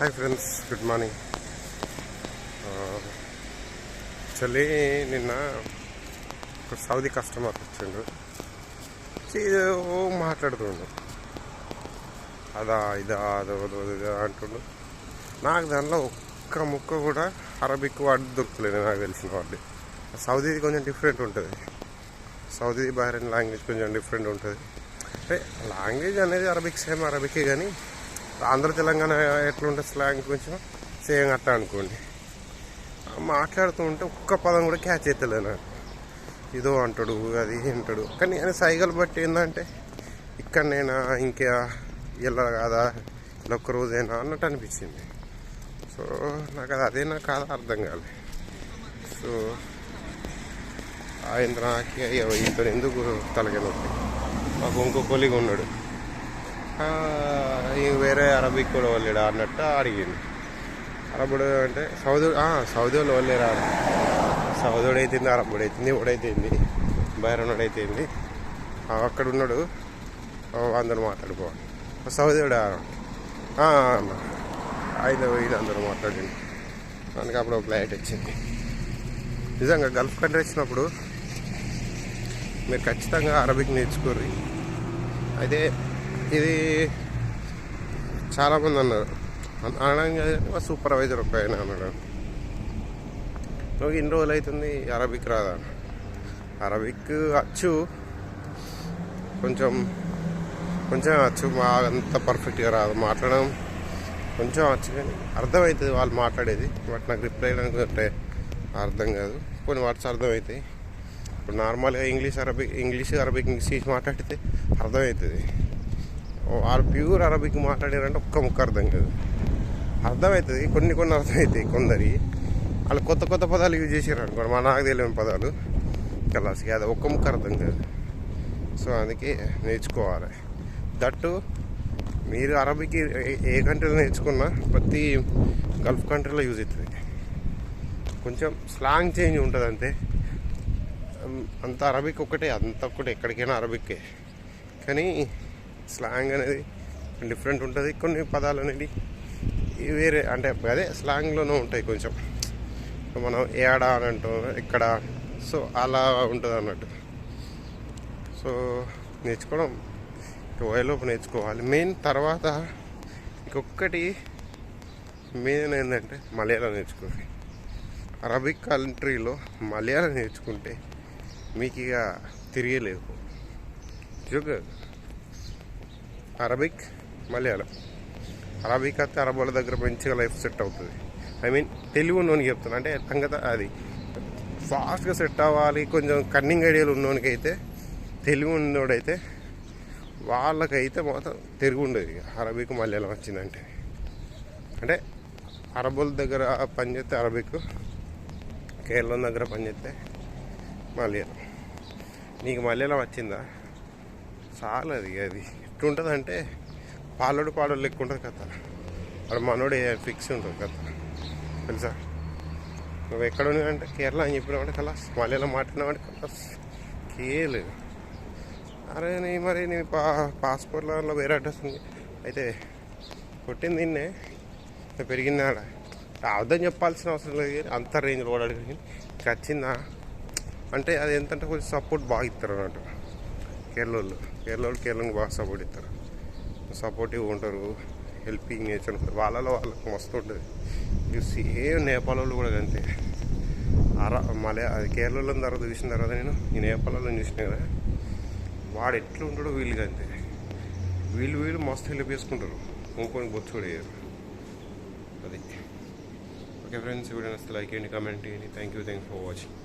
Hi friends, good morning. Actually నిన్న ఒక Saudi customer వచ్చిండు. ఏదో మాట్లాడుతుండు, అదా ఇదా అదో ఇదా అంటుండు. నాకు దానిలో ఒక్క ముక్క కూడా అరబిక్ వర్డ్ దొరుకుతలేదు. నాకు తెలిసిన వర్డ్ సౌదీది కొంచెం డిఫరెంట్ ఉంటుంది. సౌదీ బహ్రెయిన్ లాంగ్వేజ్ కొంచెం డిఫరెంట్ ఉంటుంది. అంటే లాంగ్వేజ్ అనేది అరబిక్ సేమ్ అరబికే, కానీ ఆంధ్ర తెలంగాణ ఎట్లుంటుంది స్లాంగ్ కొంచెం సేమ్ అట్లా అనుకోండి. మాట్లాడుతూ ఉంటే ఒక్క పదం కూడా క్యాచ్ అవుతలేదు నాకు. ఇదో అంటాడు, అది అంటాడు. కానీ ఆయన సైగలు బట్టి ఏంటంటే ఇక్కడ నేనా ఇంకా ఇలా కాదా, ఇలా ఒక్క రోజైనా అన్నట్టు అనిపించింది. సో నాకు అది అదేనా కాదా అర్థం కాలేదు. సో ఆయన నాకు ఇతను ఎందుకు తలకి నొప్పి. మాకు ఇంకో కొలిగా ఉన్నాడు, వేరే అరబిక్ కూడా వాళ్ళేడా అన్నట్టు అడిగింది. అరబుడు అంటే సౌదీ వాళ్ళు వాళ్ళేరా, సౌదీడు అయితుంది, అరబుడు అవుతుంది, ఎవడైతుంది, బైరనోడు అయితుంది. అక్కడ ఉన్నాడు, అందరూ మాట్లాడుకోవాలి. సౌదీడా ఆయన ఇది అందరూ మాట్లాడింది. మనకి అప్పుడు ఒక ఫ్లైట్ వచ్చింది. నిజంగా గల్ఫ్ కంట్రీ వచ్చినప్పుడు మీరు ఖచ్చితంగా అరబిక్ నేర్చుకోరు. అయితే ఇది చాలామంది అన్నారు, అనగా సూపర్వైజర్ ఒక ఆయన అన్నాడు, నువ్వు ఇన్ని రోజులు అవుతుంది అరబిక్ రాదా. అరబిక్ వచ్చు, కొంచెం కొంచెం వచ్చు, అంత పర్ఫెక్ట్గా రాదు. మాట్లాడడం కొంచెం వచ్చు, కానీ అర్థమవుతుంది వాళ్ళు మాట్లాడేది. బట్ నాకు రిప్లై అంటే అర్థం కాదు. కొన్ని వర్డ్స్ అర్థమవుతాయి. ఇప్పుడు నార్మల్గా ఇంగ్లీష్ అరబిక్ మాట్లాడితే అర్థమవుతుంది. వాళ్ళు ప్యూర్ అరబిక్ మాట్లాడారంటే ఒక్క ముక్క అర్థం కాదు. అర్థమవుతుంది, కొన్ని అర్థమవుతాయి. కొందరి వాళ్ళు కొత్త పదాలు యూజ్ చేసారు అనుకోండి, నాకు తెలియని పదాలు కలాసి, అది ఒక్క ముక్క అర్థం కాదు. సో అందుకే నేర్చుకోవాలి. దట్టు మీరు అరబిక్ ఏ కంట్రీలో నేర్చుకున్నా ప్రతి గల్ఫ్ కంట్రీలో యూజ్ అవుతుంది. కొంచెం స్లాంగ్ చేంజ్ ఉంటుంది అంతే. అంత అరబిక్ ఒక్కటే, అంత ఒక్కటే, ఎక్కడికైనా అరబిక్కే. కానీ స్లాంగ్ అనేది డిఫరెంట్ ఉంటుంది. కొన్ని పదాలు అనేది వేరే, అంటే అదే స్లాంగ్లోనే ఉంటాయి కొంచెం. మనం ఏడా అని అంటాం, ఎక్కడ, సో అలా ఉంటుంది అన్నట్టు. సో నేర్చుకోవడం వయలోపు నేర్చుకోవాలి మెయిన్. తర్వాత ఇంకొకటి మెయిన్ ఏంటంటే మలయాళం నేర్చుకోవాలి. అరబిక్ కంట్రీలో మలయాళం నేర్చుకుంటే మీకు ఇక తిరిగేలేదు. అరబిక్ మలయాళం, అరబిక్ అయితే అరబోళ్ళ దగ్గర మంచిగా లైఫ్ సెట్ అవుతుంది. తెలుగు ఉన్నోనికి చెప్తున్నా, అంటే సంగత అది ఫాస్ట్గా సెట్ అవ్వాలి. కొంచెం కన్నింగ్ ఐడియాలు ఉన్నోనికి అయితే, తెలుగు ఉన్నోడైతే వాళ్ళకైతే మొత్తం తెలుగు ఉండదు. అరబిక్ మలయాళం వచ్చిందంటే, అంటే అరబోళ్ళ దగ్గర పనిచేస్తే అరబిక్, కేరళం దగ్గర పనిచేస్తే మలయాళం. నీకు మలయాళం వచ్చిందా చాలా. అది ఎట్లుంటుంది అంటే పాలోడు లెక్క ఉంటుంది కథ. వాడు మనోడు ఫిక్స్ ఉంటుంది కథ, తెలుసా. నువ్వు ఎక్కడ ఉన్నావంటే కేరళ అని చెప్పినావంటే కలాస్, మలయాళం మాట్లాడినావంటే కలాస్ కేలేదు. అరే మరి నీ పాస్పోర్ట్లో వేరే అడ్రస్ ఉంది, అయితే కొట్టింది నిన్నే, పెరిగింది ఆడ. అర్థం చెప్పాల్సిన అవసరం లేదు, కానీ అంత రేంజ్లో కూడా అడిగి వచ్చిందా అంటే అది ఎంతంటే కొంచెం సపోర్ట్ బాగా ఇస్తారు అన్నట్టు. కేరళకి బాగా సపోర్ట్ ఇస్తారు, సపోర్టివ్ ఉంటారు, హెల్పింగ్ నేచర్ ఉంటుంది. వాళ్ళకు మస్తు ఉంటుంది. సేమ్ నేపాల్ వాళ్ళు కూడా అంతే. అది కేరళలో తర్వాత చూసిన తర్వాత నేను ఈ నేపాల్లో చూసిన కదా, వాడు ఎట్లా ఉంటాడో వీళ్ళకి అంతే. వీళ్ళు మస్తు హెల్ప్ చేసుకుంటారు, ఇంకొని బొచ్చు కూడా వేయరు. అది ఓకే ఫ్రెండ్స్, వీడియో నచ్చితే లైక్ చేయండి, కామెంట్ చేయండి. Thank you for watching.